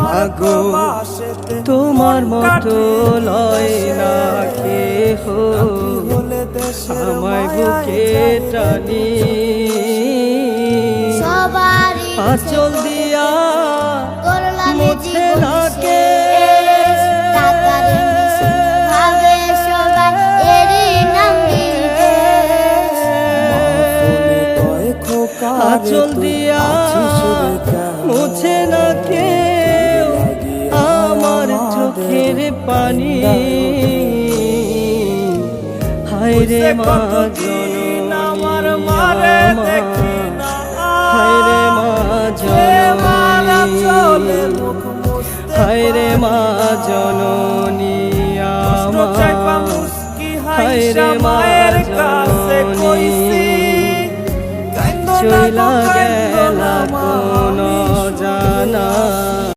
মাগো তোমার মতো লয় না কেহ, আমায় বুকে টানি আঁচল দিয়া মুছে না কে, আঁচল দিয়া মুছে না কে আমার চোখের পানি। হায়রে মা জননী আমার মারে দেখি না, হায়রে মা জননী, হায়রে মা জননী আমার, হায়রে মায়ের কাছে কইছি চইলা গেলা কোন জানা।